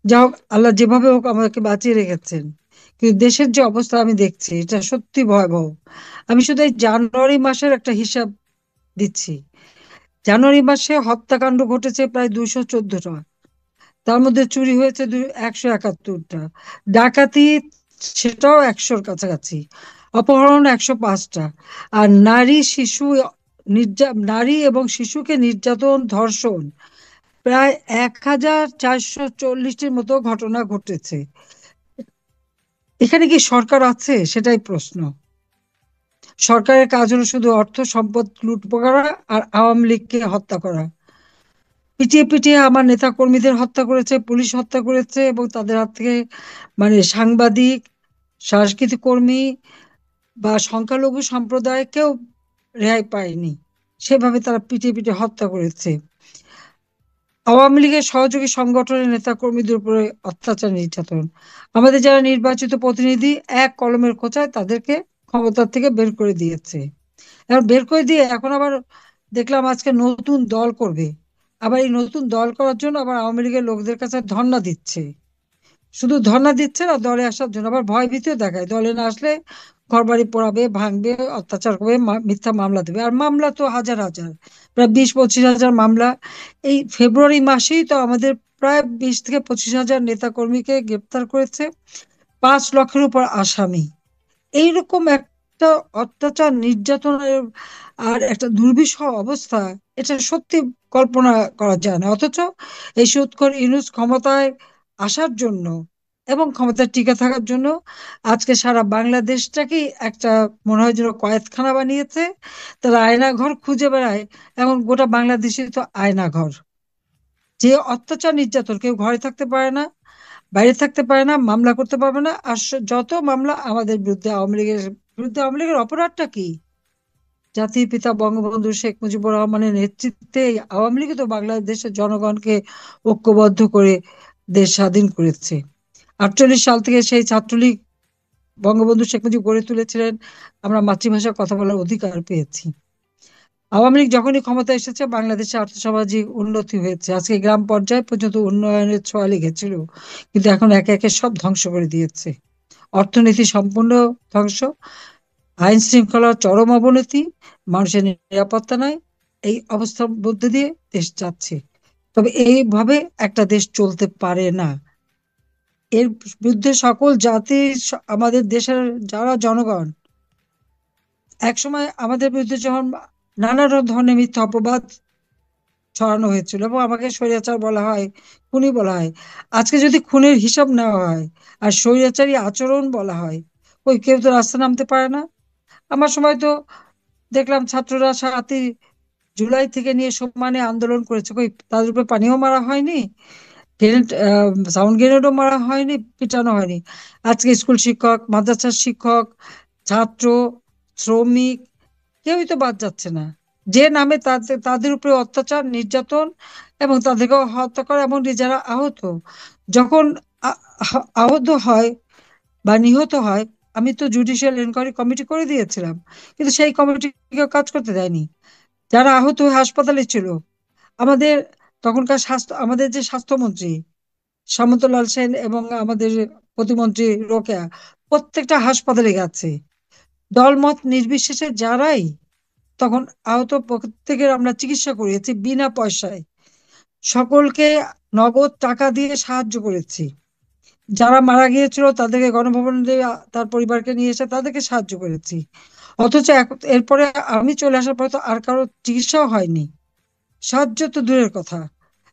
যা হোক, আল্লাহ যেভাবে হোক আমাকে বাঁচিয়ে রেখেছেন। কিন্তু দেশের যে অবস্থা আমি দেখছি, এটা সত্যি ভয়াবহ। আমি শুধু এই জানুয়ারি মাসের একটা হিসাব দিচ্ছি। জানুয়ারি মাসে হত্যাকাণ্ড ঘটেছে প্রায় 214টা। তার মধ্যে চুরি হয়েছে 171টা, ডাকাতি সেটাও 100-র কাছাকাছি, অপহরণ 105টা। আর নারী এবং শিশুকে নির্যাতন, ধর্ষণ প্রায় 1440টির মতো ঘটনা ঘটেছে। এখানে কি সরকার আছে, সেটাই প্রশ্ন। সরকারের কাজ হলো শুধু অর্থ সম্পদ লুট করা আর আওয়ামী লীগকে হত্যা করা। পিটিয়ে পিটিয়ে আমার নেতা কর্মীদের হত্যা করেছে, পুলিশ হত্যা করেছে, এবং তাদের হাত থেকে সাংবাদিক, সাংস্কৃতিক কর্মী বা সংখ্যালঘু সম্প্রদায়কেও রেহাই পায়নি। সেভাবে তারা পিটিয়ে পিটিয়ে হত্যা করেছে। আওয়ামী লীগের সহযোগী সংগঠনের নেতা কর্মীদের উপরে অত্যাচার, নির্যাতন। আমাদের যারা নির্বাচিত প্রতিনিধি, এক কলমের খোঁচায় তাদেরকে ক্ষমতা থেকে বের করে দিয়েছে। এখন বের করে দিয়ে এখন আবার দেখলাম আজকে নতুন দল করবে। আবার এই নতুন দল করার জন্য আবার আওয়ামী লীগের লোকদের কাছে ধর্ণা দিচ্ছে। শুধু ধর্ণা দিচ্ছে না, দলে আসার জন্য আবার ভয় ভীতিও দেখায়, দলে না আসলে ঘরবাড়ি পোড়াবে, ভাঙবে, অত্যাচার করবে, মিথ্যা মামলা দেবে। আর মামলা তো হাজার হাজার, প্রায় 20-25 হাজার মামলা। এই ফেব্রুয়ারি মাসেই তো আমাদের প্রায় 20 থেকে 25 হাজার নেতা কর্মীকে গ্রেপ্তার করেছে, 5 লক্ষের উপর আসামি। এইরকম একটা অত্যাচার, নির্যাতনের আর একটা দুর্বিষহ অবস্থা, এটা সত্যি কল্পনা করা যায় না। অথচ এই সুৎখর ইউনূস ক্ষমতায় আসার জন্য এবং ক্ষমতায় টিকে থাকার জন্য আজকে সারা বাংলাদেশটাকেই একটা, মনে হয় যেন কয়েদখানা বানিয়েছে। তারা আয়না ঘর খুঁজে বেড়ায়। এখন গোটা বাংলাদেশে তো আয়না ঘর। যে অত্যাচার, নির্যাতন, কেউ ঘরে থাকতে পারে না, বাইরে থাকতে পারে না, মামলা করতে পারবে না। আর যত মামলা আমাদের বিরুদ্ধে, আওয়ামী লীগের বিরুদ্ধে। আওয়ামী লীগের অপরাধটা কি? জাতির পিতা বঙ্গবন্ধু শেখ মুজিবুর রহমানের নেতৃত্বে এই আওয়ামী লীগ তো বাংলাদেশের জনগণকে ঐক্যবদ্ধ করে দেশ স্বাধীন করেছে। 48 সাল থেকে সেই ছাত্রলীগ, বঙ্গবন্ধু শেখ মুজিব গড়ে তুলেছিলেন, আমরা মাতৃভাষায় কথা বলার অধিকার পেয়েছি। আওয়ামী লীগ যখনই ক্ষমতা এসেছে, বাংলাদেশে আর্থসামাজিক উন্নতি হয়েছে, আজকে গ্রাম পর্যায়ে পর্যন্ত উন্নয়নের ছোঁয়া লেগেছিল। কিন্তু এখন একে একে সব ধ্বংস করে দিয়েছে। অর্থনীতি সম্পূর্ণ ধ্বংস, আইন শৃঙ্খলার চরম অবনতি, মানুষের নিরাপত্তা নাই। এই অবস্থার মধ্যে দিয়ে দেশ যাচ্ছে। তবে এইভাবে একটা দেশ চলতে পারে না। এর বিরুদ্ধে সকল জাতি, আমাদের দেশের যারা জনগণ, একসময় আমাদের বিরুদ্ধে যখন নানা ধরনের মিথ্যা অপবাদ ছড়ানো হয়েছিল এবং আমাকে স্বৈরাচার বলা হয়, খুনি বলা হয়, আজকে যদি খুনের হিসাব নেওয়া হয় আর স্বৈরাচারী আচরণ বলা হয়, ওই কেউ তো রাস্তা নামতে পারে না। আমার সময় তো দেখলাম ছাত্ররা 7ই জুলাই থেকে নিয়ে সমানে আন্দোলন করেছে, কই তাদের উপরে পানিও মারা হয়নি, গ্রেনেড, সাউন্ড গ্রেনেডও মারা হয়নি, পিটানো হয়নি। আজকে স্কুল শিক্ষক, মাদ্রাসার শিক্ষক, ছাত্র, শ্রমিক, কেউই তো বাদ যাচ্ছে না। যে নামে তাদের তাদের উপরে অত্যাচার, নির্যাতন, এবং তাদেরকে হত্যা করা, এবং যারা আহত, যখন আহত হয় বা নিহত হয়, আমি তো জুডিশিয়াল ইনকোয়ারি কমিটি করে দিয়েছিলাম, কিন্তু সেই কমিটি কাজ করতে দেয়নি। যারা আহত হয়ে হাসপাতালে ছিল, আমাদের তখনকার আমাদের যে স্বাস্থ্যমন্ত্রী সামন্তলাল সেন এবং আমাদের প্রতিমন্ত্রী রোকেয়া, প্রত্যেকটা হাসপাতালে গেছে, দলমত নির্বিশেষে যারাই তখন আহত, প্রত্যেকের আমরা চিকিৎসা করিয়েছি বিনা পয়সায়। সকলকে নগদ টাকা দিয়ে সাহায্য করেছি। যারা মারা গিয়েছিল তাদেরকে গণভবনে দিয়ে তার পরিবারকে নিয়ে এসে তাদেরকে সাহায্য করেছি। অথচ এরপরে আমি চলে আসার পরে তো আর কারো চিকিৎসাও হয়নি, সাহায্য তো দূরের কথা।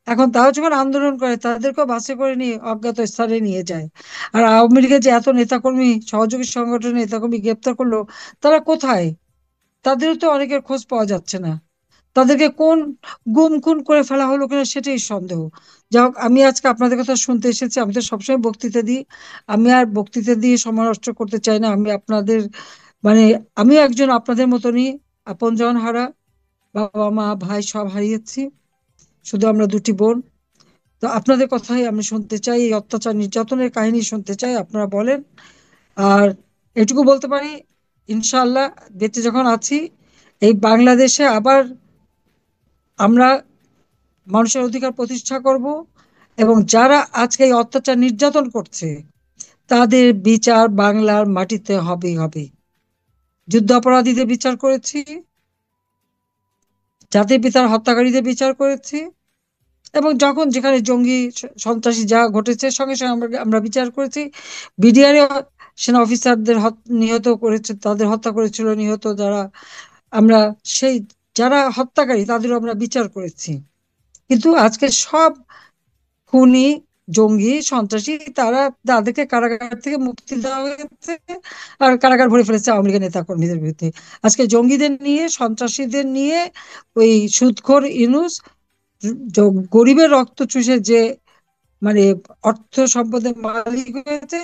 এখন তারা যখন আন্দোলন করে, তাদেরকেও বাসে করে নিয়ে অজ্ঞাত স্থানে নিয়ে যায়। আর আওয়ামী লীগের যে এত নেতাকর্মী, সহযোগী সংগঠনের নেতাকর্মী গ্রেপ্তার করলো, তারা কোথায়? তাদেরও তো অনেকের খোঁজ পাওয়া যাচ্ছে না। তাদেরকে কোন গুম খুন করে ফেলা হলো কিনা সেটাই সন্দেহ। যাই হোক, আমি আজকে আপনাদের কথা শুনতে এসেছি। আমি তো সবসময় বক্তৃতা দিই, আমি আর বক্তৃতা দিয়ে সময় নষ্ট করতে চাই না। আমি আপনাদের, মানে, আমিও একজন আপনাদের মতনই আপনজন হারা, বাবা মা ভাই সব হারিয়েছি, শুধু আমরা দুটি বোন। তো আপনাদের কথাই আমি শুনতে চাই, এই অত্যাচার নির্যাতনের কাহিনী শুনতে চাই, আপনারা বলেন। আর এটুকু বলতে পারি, ইনশাআল্লাহ বেঁচে যখন আছি, এই বাংলাদেশে আবার আমরা মানুষের অধিকার প্রতিষ্ঠা করব, এবং যারা আজকে এই অত্যাচার নির্যাতন করছে তাদের বিচার বাংলার মাটিতে হবেই হবে। যুদ্ধাপরাধীদের বিচার করেছি, জাতির পিতার হত্যাকারীদের বিচার করেছি, এবং যখন যেখানে জঙ্গি সন্ত্রাসী যা ঘটেছে সঙ্গে সঙ্গে আমরা আমরা বিচার করেছি। বিডিআর সেনা অফিসারদের নিহত করেছে, তাদের হত্যা করেছিল নিহত যারা, আমরা সেই যারা হত্যাকারী তাদেরও আমরা বিচার করেছি। কিন্তু আজকে সব খুনি, জঙ্গি, সন্ত্রাসী, তাদেরকে কারাগার থেকে মুক্তি দেওয়া হয়েছে, আর কারাগার ভরে ফেলেছে আওয়ামী লীগের নেতা কর্মীদের বিরুদ্ধে। আজকে জঙ্গিদের নিয়ে, সন্ত্রাসীদের নিয়ে ওই সুদখোর ইউনূস গরিবের রক্ত চুষে যে মানে অর্থ সম্পদের মালিক হয়েছে,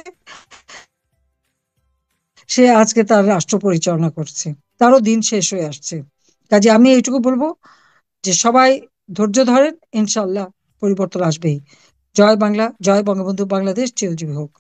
সে আজকে তার রাষ্ট্র পরিচালনা করছে, তারও দিন শেষ হয়ে আসছে। কাজে আমি এইটুকু বলবো যে সবাই ধৈর্য ধরেন, ইনশাল্লাহ পরিবর্তন আসবেই। জয় বাংলা, জয় বঙ্গবন্ধু, বাংলাদেশ চিরজীবী হোক।